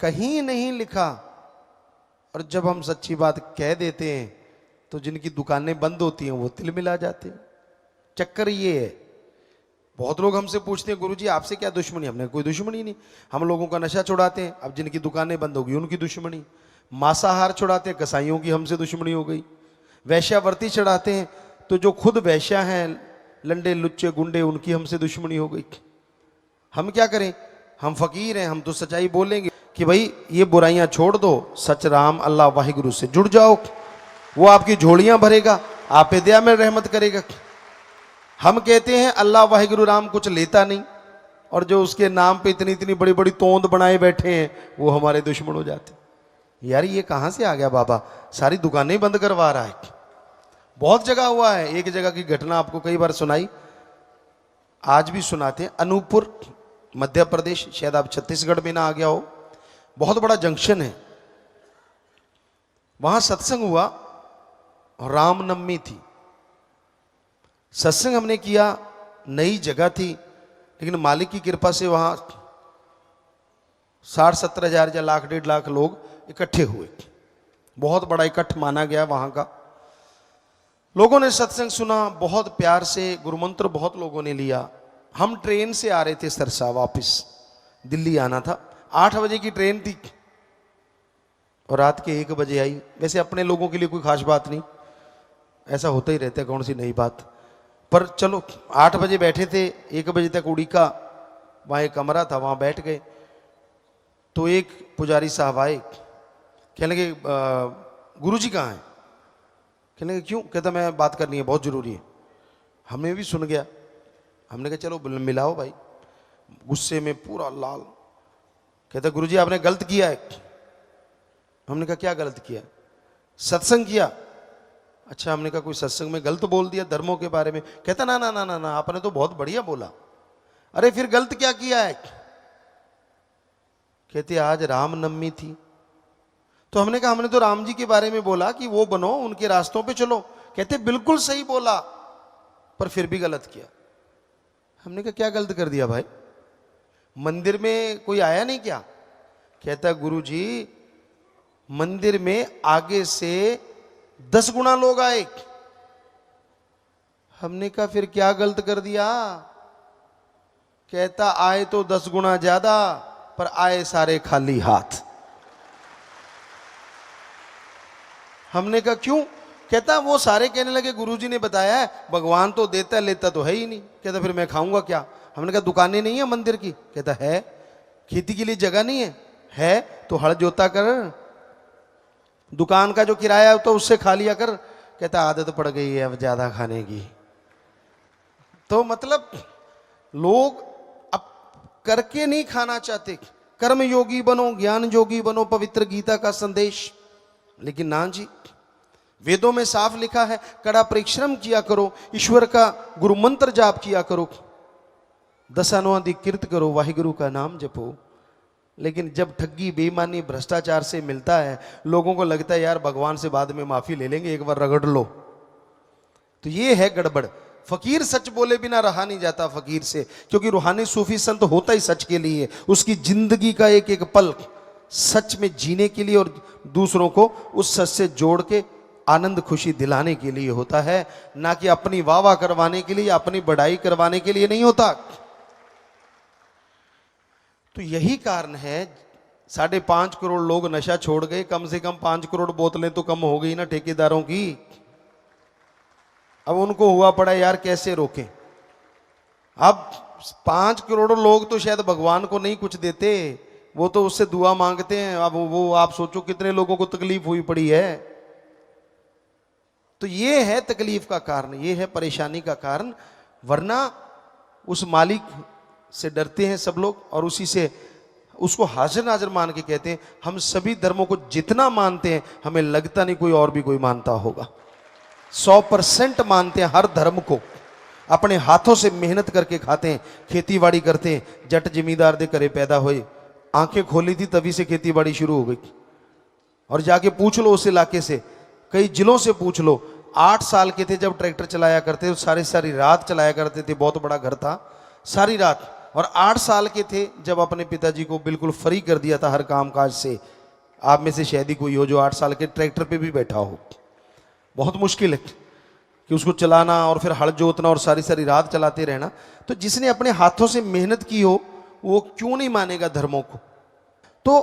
कहीं नहीं लिखा। और जब हम सच्ची बात कह देते हैं तो जिनकी दुकानें बंद होती हैं वो तिलमिला जाते हैं। चक्कर ये है, बहुत लोग हमसे पूछते हैं गुरुजी आपसे क्या दुश्मनी? हमने कोई दुश्मनी नहीं, हम लोगों का नशा छुड़ाते हैं। अब जिनकी दुकानें बंद होगी उनकी दुश्मनी। मांसाहार छुड़ाते हैं, कसाईयों की हमसे दुश्मनी हो गई। वैश्यावर्ती चढ़ाते हैं तो जो खुद वैश्या हैं, लंडे लुच्चे गुंडे, उनकी हमसे दुश्मनी हो गई। हम क्या करें? हम फकीर हैं, हम तो सच्चाई बोलेंगे कि भाई ये बुराइयां छोड़ दो, सच राम अल्लाह वाहिगुरु से जुड़ जाओ, वो आपकी झोलियां भरेगा, आप पे दया में रहमत करेगा। हम कहते हैं अल्लाह वाहिगुरु राम कुछ लेता नहीं, और जो उसके नाम पे इतनी इतनी बड़ी बड़ी तोंद बनाए बैठे हैं वो हमारे दुश्मन हो जाते। यार ये कहां से आ गया बाबा, सारी दुकानें बंद करवा रहा है। बहुत जगह हुआ है। एक जगह की घटना आपको कई बार सुनाई, आज भी सुनाते हैं। अनूपपुर मध्य प्रदेश, शायद आप छत्तीसगढ़ में ना आ गया हो, बहुत बड़ा जंक्शन है। वहां सत्संग हुआ, रामनवमी थी। सत्संग हमने किया, नई जगह थी, लेकिन मालिक की कृपा से वहां 60-70 हजार या लाख 1.5 लाख लोग इकट्ठे हुए। बहुत बड़ा इकट्ठ माना गया वहां का। लोगों ने सत्संग सुना, बहुत प्यार से गुरुमंत्र बहुत लोगों ने लिया। हम ट्रेन से आ रहे थे सरसा, वापस दिल्ली आना था। 8 बजे की ट्रेन थी और रात के 1 बजे आई। वैसे अपने लोगों के लिए कोई खास बात नहीं, ऐसा होता ही रहता है, कौन सी नई बात। पर चलो 8 बजे बैठे थे, 1 बजे तक उड़ी का वहाँ एक कमरा था, वहाँ बैठ गए। तो एक पुजारी साहब आए, कहने लगे गुरुजी कहाँ हैं? कहने लगे क्यों? कहता मैं बात करनी है, बहुत ज़रूरी है। हमें भी सुन गया, हमने कहा चलो मिलाओ भाई। गुस्से में पूरा लाल, कहता गुरुजी आपने गलत किया है। हमने कहा क्या गलत किया? सत्संग किया। अच्छा, हमने कहा कोई सत्संग में गलत बोल दिया धर्मों के बारे में? कहता ना ना ना ना ना, आपने तो बहुत बढ़िया बोला। अरे फिर गलत क्या किया है? कहते आज रामनवमी थी। तो हमने कहा हमने तो राम जी के बारे में बोला कि वो बनो, उनके रास्तों पे चलो। कहते बिल्कुल सही बोला, पर फिर भी गलत किया। हमने कहा क्या गलत कर दिया भाई? मंदिर में कोई आया नहीं क्या? कहता गुरुजी मंदिर में आगे से 10 गुना लोग आए। हमने कहा फिर क्या गलत कर दिया? कहता आए तो 10 गुना ज्यादा, पर आए सारे खाली हाथ। हमने कहा क्यों? कहता वो सारे कहने लगे गुरुजी ने बताया है भगवान तो देता लेता तो है ही नहीं। कहता फिर मैं खाऊंगा क्या? हमने कहा दुकानें नहीं है मंदिर की? कहता है। खेती के लिए जगह नहीं है? है तो हल जोता कर, दुकान का जो किराया तो उससे खा लिया कर। कहता आदत पड़ गई है अब ज्यादा खाने की। तो मतलब लोग अब करके नहीं खाना चाहते। कर्म योगी बनो, ज्ञान योगी बनो, पवित्र गीता का संदेश। लेकिन ना जी, वेदों में साफ लिखा है कड़ा परिश्रम किया करो, ईश्वर का गुरु मंत्र जाप किया करो, 10 अनुवादि कीर्त करो, वाहिगुरु का नाम जपो। लेकिन जब ठगी, बेईमानी, भ्रष्टाचार से मिलता है, लोगों को लगता है यार भगवान से बाद में माफी ले लेंगे, एक बार रगड़ लो। तो ये है गड़बड़। फकीर सच बोले बिना रहा नहीं जाता फकीर से, क्योंकि रूहानी सूफी संत होता ही सच के लिए। उसकी जिंदगी का एक एक पल सच में जीने के लिए और दूसरों को उस सच से जोड़ के आनंद खुशी दिलाने के लिए होता है, ना कि अपनी वाह वाह करवाने के लिए, अपनी बढ़ाई करवाने के लिए नहीं होता। तो यही कारण है 5.5 करोड़ लोग नशा छोड़ गए, कम से कम 5 करोड़ बोतलें तो कम हो गई ना ठेकेदारों की। अब उनको हुआ पड़ा यार कैसे रोकें। अब 5 करोड़ लोग तो शायद भगवान को नहीं कुछ देते, वो तो उससे दुआ मांगते हैं। अब वो आप सोचो कितने लोगों को तकलीफ हुई पड़ी है। तो ये है तकलीफ का कारण, ये है परेशानी का कारण। वरना उस मालिक से डरते हैं सब लोग और उसी से उसको हाजिर नाजिर मान के कहते हैं। हम सभी धर्मों को जितना मानते हैं, हमें लगता नहीं कोई और भी कोई मानता होगा। 100% मानते हैं हर धर्म को। अपने हाथों से मेहनत करके खाते हैं, खेती बाड़ी करते हैं। जट जमींदार दे करे पैदा हुए, आंखें खोली थी तभी से खेती बाड़ी शुरू हो गई। और जाके पूछ लो उस इलाके से, कई जिलों से पूछ लो, 8 साल के थे जब ट्रैक्टर चलाया करते थे, सारी रात चलाया करते थे। बहुत बड़ा घर था, सारी रात और 8 साल के थे जब अपने पिताजी को बिल्कुल फ्री कर दिया था हर काम काज से। आप में से शायद ही कोई हो जो 8 साल के ट्रैक्टर पे भी बैठा हो। बहुत मुश्किल है कि उसको चलाना और फिर हल जोतना और सारी सारी रात चलाते रहना। तो जिसने अपने हाथों से मेहनत की हो वो क्यों नहीं मानेगा धर्मों को। तो